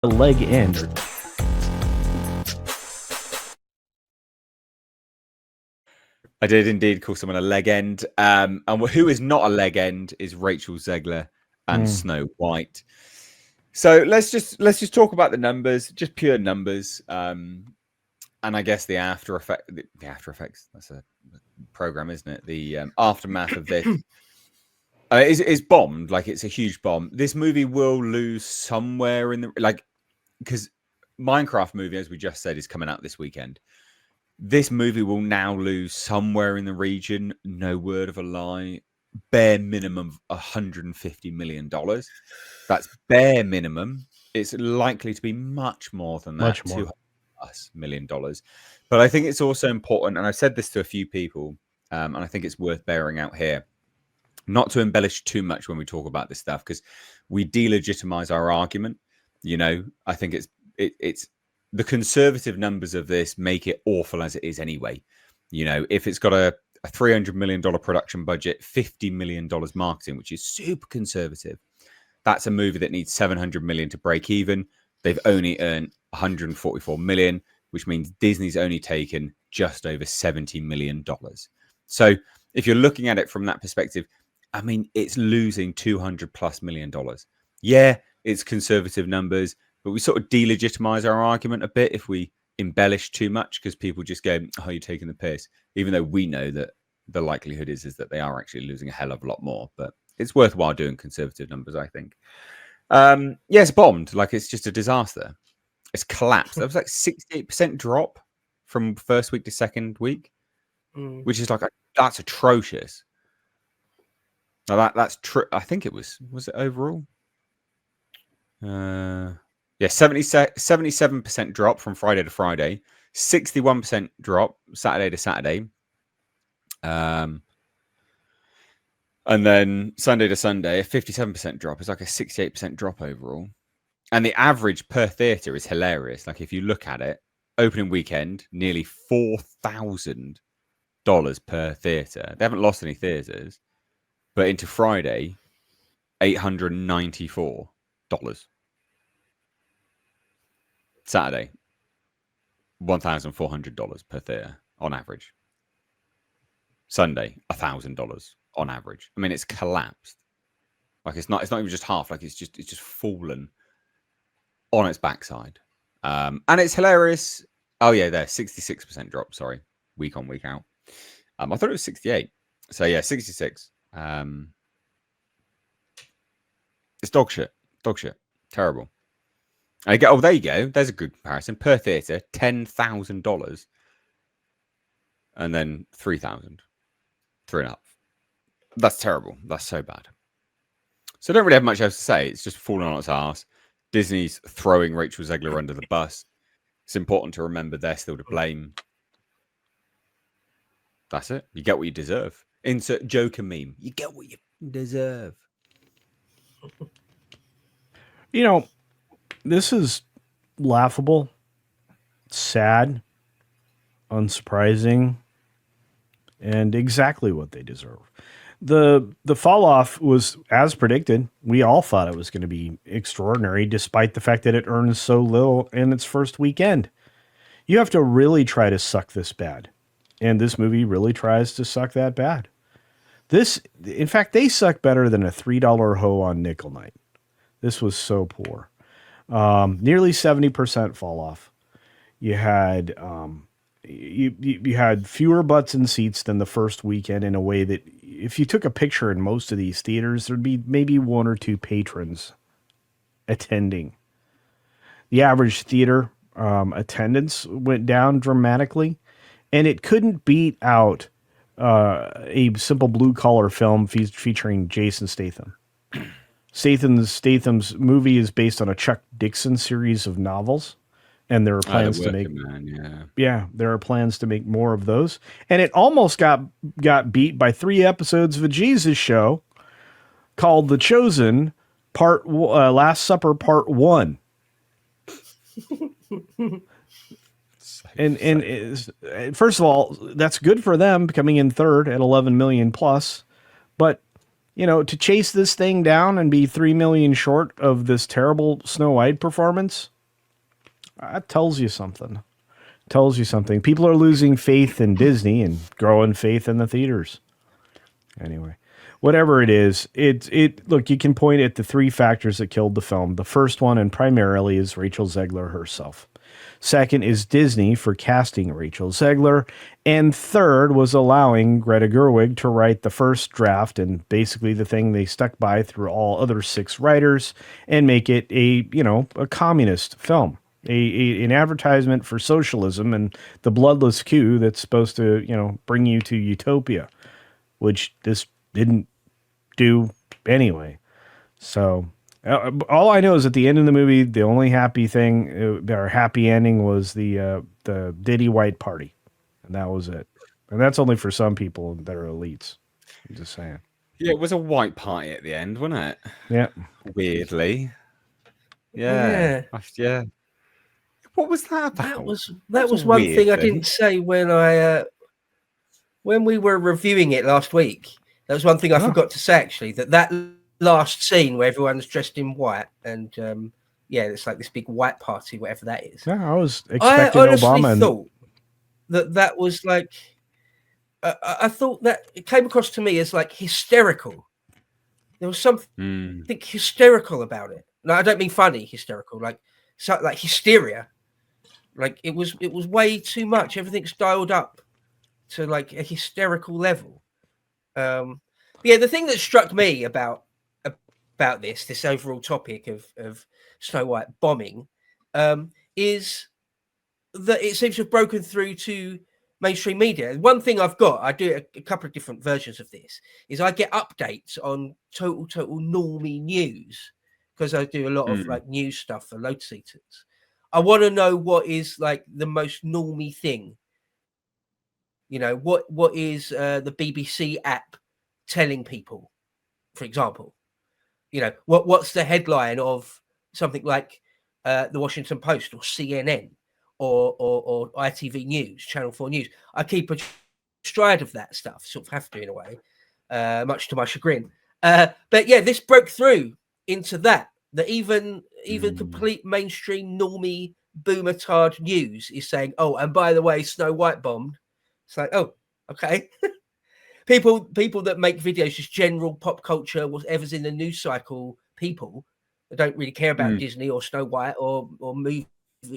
a leg end. I did indeed call someone a leg end. And who is not a leg end is Rachel Zegler and Snow White. So let's just talk about the numbers, just pure numbers. And I guess the after effects. That's a program, isn't it? The aftermath of this is bombed. Like, it's a huge bomb. This movie will lose somewhere in the because Minecraft movie, as we just said, is coming out this weekend. This movie will now lose somewhere in the region, no word of a lie, bare minimum $150 million. That's bare minimum. It's likely to be much more than that, Much more. $200+ million. But I think it's also important, and I've said this to a few people, and I think it's worth bearing out here, not to embellish too much when we talk about this stuff, because we delegitimize our argument. I think it's the conservative numbers of this make it awful as it is anyway. If it's got a $300 million production budget, $50 million marketing, which is super conservative, that's a movie that needs $700 million to break even. They've only earned $144 million, which means Disney's only taken just over $70 million. So if you're looking at it from that perspective, I mean, it's losing $200+ million. Yeah, it's conservative numbers, but we sort of delegitimize our argument a bit if we embellish too much, because people just go, "Oh, you're taking the piss," even though we know that the likelihood is that they are actually losing a hell of a lot more. But it's worthwhile doing conservative numbers, I think. It's bombed. Like, it's just a disaster. It's collapsed. That was like 68% drop from first week to second week, which is that's atrocious. Now that's true. I think it was it overall? 77% drop from Friday to Friday, 61% drop Saturday to Saturday, and then Sunday to Sunday, a 57% drop. It's like a 68% drop overall. And the average per theatre is hilarious. Like, if you look at it, opening weekend, nearly $4,000 per theatre. They haven't lost any theatres. But into Friday, $894. Saturday, $1,400 per theatre on average. Sunday, $1,000 on average. I mean, it's collapsed. Like, it's not even just half. Like, it's just fallen on its backside. And it's hilarious. Oh yeah, there, 66% drop. Sorry, week on, week out. I thought it was 68. So yeah, 66. It's dog shit. Terrible. I get. Oh, there you go. There's a good comparison. Per theatre, $10,000, and then 3,000, 3.5. That's terrible. That's so bad. So I don't really have much else to say. It's just falling on its ass. Disney's throwing Rachel Zegler under the bus. It's important to remember they're still to blame. That's it. You get what you deserve. Insert Joker meme. You get what you deserve. This is laughable, sad, unsurprising, and exactly what they deserve. The fall off was as predicted. We all thought it was going to be extraordinary, despite the fact that it earns so little in its first weekend. You have to really try to suck this bad, and this movie really tries to suck that bad. In fact, they suck better than a $3 hoe on nickel night. This was so poor. Nearly 70% fall off. You had you had fewer butts in seats than the first weekend, in a way that if you took a picture in most of these theaters, there'd be maybe one or two patrons attending. The average theater attendance went down dramatically, and it couldn't beat out a simple blue collar film featuring Jason Statham. Statham's movie is based on a Chuck Dixon series of novels, and there are plans to make there are plans to make more of those. And it almost got beat by 3 episodes of a Jesus show called The Chosen Last Supper Part 1. And first of all, that's good for them, coming in third at 11 million plus. But to chase this thing down and be 3 million short of this terrible Snow White performance, that tells you something. Tells you something. People are losing faith in Disney and growing faith in the theaters. Anyway, whatever it is, it look, you can point at the three factors that killed the film. The first one, and primarily, is Rachel Zegler herself. Second is Disney for casting Rachel Zegler. And third was allowing Greta Gerwig to write the first draft and basically the thing they stuck by through all other 6 writers and make it a communist film. An advertisement for socialism and the bloodless coup that's supposed to, bring you to utopia, which this didn't do anyway. So all I know is at the end of the movie, the only happy thing, or happy ending, was the Diddy White Party, and that was it. And that's only for some people that are elites. I'm just saying. Yeah, it was a white party at the end, wasn't it? Yeah. Weirdly. Yeah. Yeah. What was that about? That was one thing I didn't say when we were reviewing it last week. That was one thing I forgot to say, actually, that last scene where everyone's dressed in white and it's like this big white party, whatever that is. Yeah, I was expecting Obama. I thought that was like, I thought that it came across to me as like hysterical. There was something hysterical about it. No, I don't mean funny hysterical, like hysteria. Like it was way too much. Everything's dialed up to like a hysterical level. The thing that struck me about this overall topic of Snow White bombing is that it seems to have broken through to mainstream media. One thing I do a couple of different versions of this, is I get updates on total normie news, because I do a lot of like news stuff for Lotus Eaters. I want to know what is like the most normie thing. What is the BBC app telling people, for example? What's the headline of something like the Washington Post or CNN or ITV News, Channel 4 News? I keep a stride of that stuff, sort of have to in a way, much to my chagrin. But yeah, this broke through into that even complete mainstream normie boomer-tard news is saying, oh, and by the way, Snow White bombed. It's like, oh, okay. People that make videos, just general pop culture, whatever's in the news cycle, people that don't really care about Disney or Snow White or movie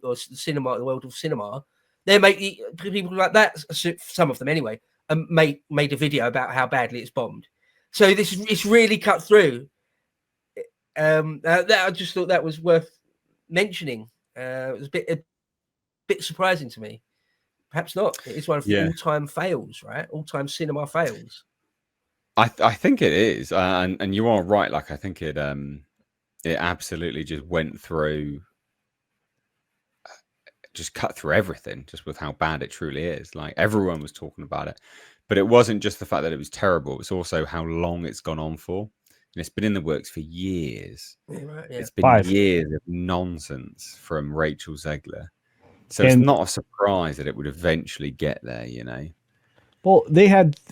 or cinema, the world of cinema, they make people like that, some of them anyway, made a video about how badly it's bombed. So it's really cut through. I just thought that was worth mentioning. It was a bit surprising to me. Perhaps not. It's one of the all-time fails, right? All-time cinema fails. I think it is, and you are right. Like I think it absolutely just went through, just cut through everything, just with how bad it truly is. Like everyone was talking about it, but it wasn't just the fact that it was terrible. It was also how long it's gone on for. And it's been in the works for years. Yeah, right, yeah. It's been years of nonsense from Rachel Zegler. So it's not a surprise that it would eventually get there, Well,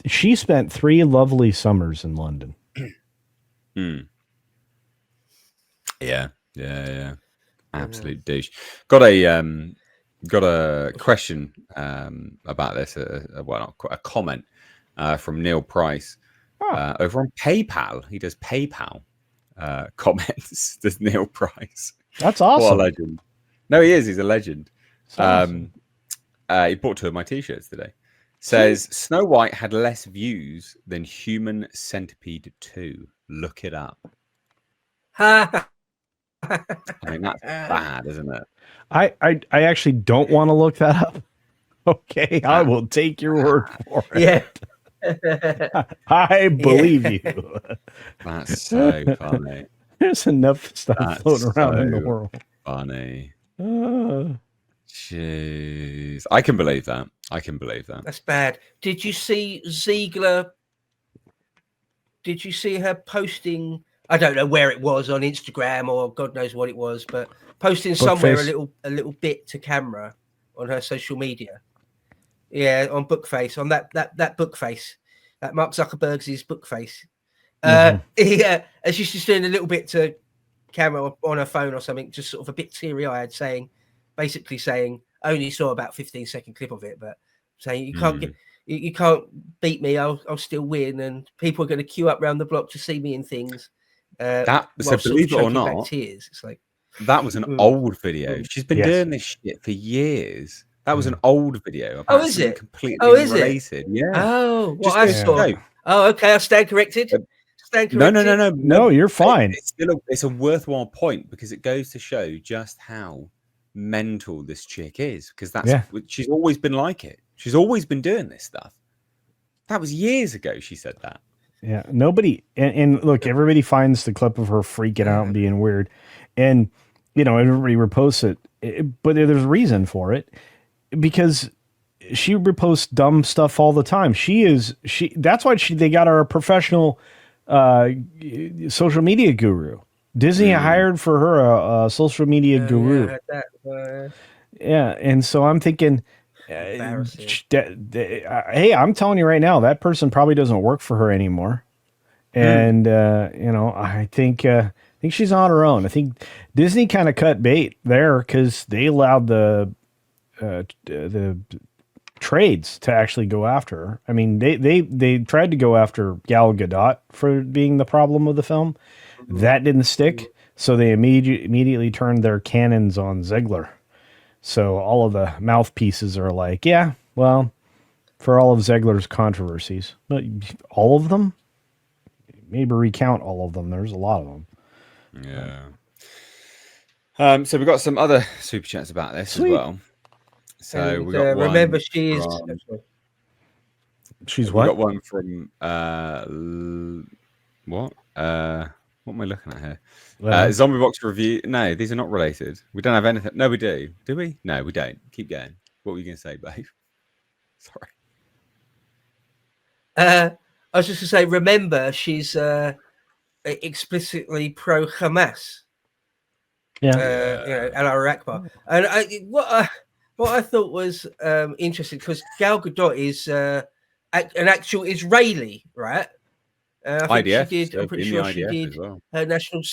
she spent 3 lovely summers in London. Yeah. Absolute douche. Got a question about this, a comment from Neil Price over on PayPal. He does PayPal comments. Does Neil Price? That's awesome. What a legend. No, he is. He's a legend. Awesome. He bought 2 of my t-shirts today. Says Snow White had less views than Human Centipede 2. Look it up. I mean, that's bad, isn't it? I actually don't want to look that up. Okay, I will take your word for it. Yeah. I believe you. That's so funny. There's enough stuff floating around in the world. Funny. Jeez. I can believe that. That's bad. Did you see Zegler? Did you see her posting? I don't know where it was, on Instagram or God knows what it was, but posting somewhere a little bit to camera on her social media. Yeah, on Bookface, on that Bookface, that Mark Zuckerberg's Bookface. And she's just doing a little bit to camera on her phone or something, just sort of a bit teary-eyed, basically saying, I only saw about 15-second clip of it, but saying you can't beat me, I'll still win, and people are going to queue up around the block to see me in things. So believe it or not, tears. It's like that was an old video. She's been doing this shit for years. That was an old video about something completely unrelated. Yeah. Oh, what I saw. Oh, okay. I'll stand corrected. No, you're fine. It's a worthwhile point because it goes to show just how mental this chick is. Because she's always been like it. She's always been doing this stuff. That was years ago. She said that. Yeah. Nobody. And look, everybody finds the clip of her freaking out and being weird, and everybody reposts it. But there's a reason for it, because she reposts dumb stuff all the time. That's why they got our professional social media guru. Disney hired for her a social media guru. Yeah, and so I'm thinking, hey, I'm telling you right now, that person probably doesn't work for her anymore. And I think she's on her own. I think Disney kind of cut bait there because they allowed the trades to actually go after her. I mean, they tried to go after Gal Gadot for being the problem of the film. That didn't stick, so they immediately turned their cannons on Zegler. So all of the mouthpieces are like, yeah, well, for all of Zegler's controversies, but all of them, maybe recount all of them. There's a lot of them. Yeah. So we've got some other super chats about this as well. So we got one. Remember, she's what? We got one from what? What am I looking at here? Zombie Box review. No, these are not related. We don't have anything. No, we do. Do we? No, we don't. Keep going. What were you going to say, babe? Sorry. I was just going to say, remember, she's explicitly pro Hamas. Yeah. Allah Akbar. And what I thought was interesting, because Gal Gadot is an actual Israeli, right? I think IDF. she did. I'm pretty sure she did well. her national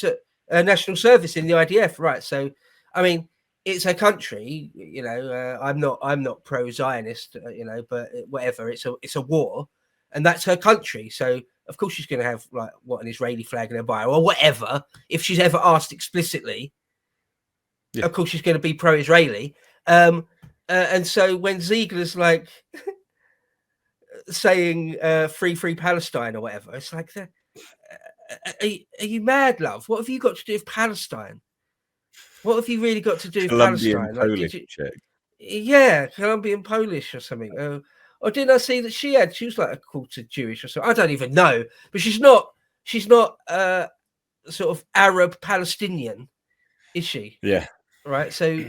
service in the IDF, right? So, I mean, it's her country. I'm not pro-Zionist, but whatever. It's a war, and that's her country. So, of course, she's going to have an Israeli flag in her bio or whatever. If she's ever asked explicitly, of course, she's going to be pro-Israeli. And so when Ziegler's like saying free Palestine or whatever, it's like, are you mad, love? What have you got to do with Palestine? What have you really got to do with Palestine? Polish chick. Yeah, Colombian Polish or something. Or didn't I see that she was like a quarter Jewish or something? I don't even know. But she's not sort of Arab Palestinian, is she? Yeah. Right. So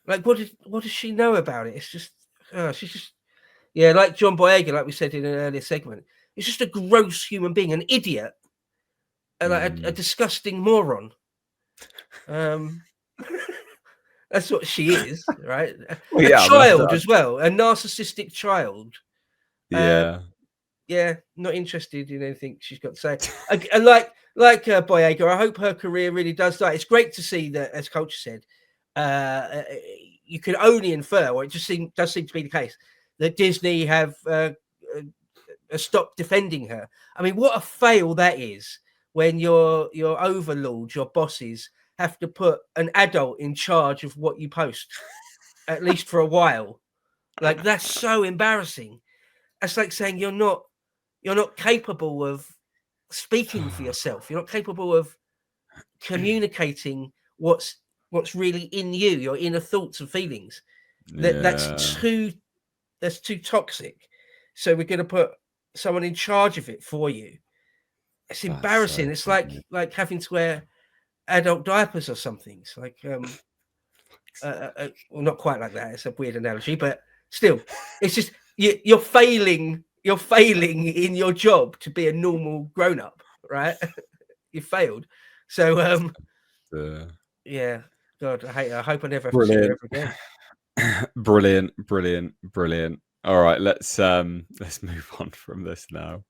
like, what does she know about it? It's just she's just like John Boyega, like we said in an earlier segment. It's just a gross human being, an idiot, and like a disgusting moron. That's what she is, right? Well, a child as well, a narcissistic child. Yeah. Not interested in anything she's got to say. And like Boyega, I hope her career really does die. It's great to see that, as Culture said, you can only infer, or it just does seem to be the case, that Disney have stopped defending her. I mean, what a fail that is when your overlords, your bosses, have to put an adult in charge of what you post, at least for a while. Like, that's so embarrassing. That's like saying you're not capable of speaking for yourself. You're not capable of communicating what's really in you, your inner thoughts and feelings. That's too toxic. So we're going to put someone in charge of it for you. It's embarrassing. It's like having to wear adult diapers or something. It's like well, not quite like that. It's a weird analogy, but still, it's just you're failing. You're failing in your job to be a normal grown-up, right? You failed. So yeah. God, I hate her. I hope I never have to see her ever again. Brilliant. All right, let's move on from this now.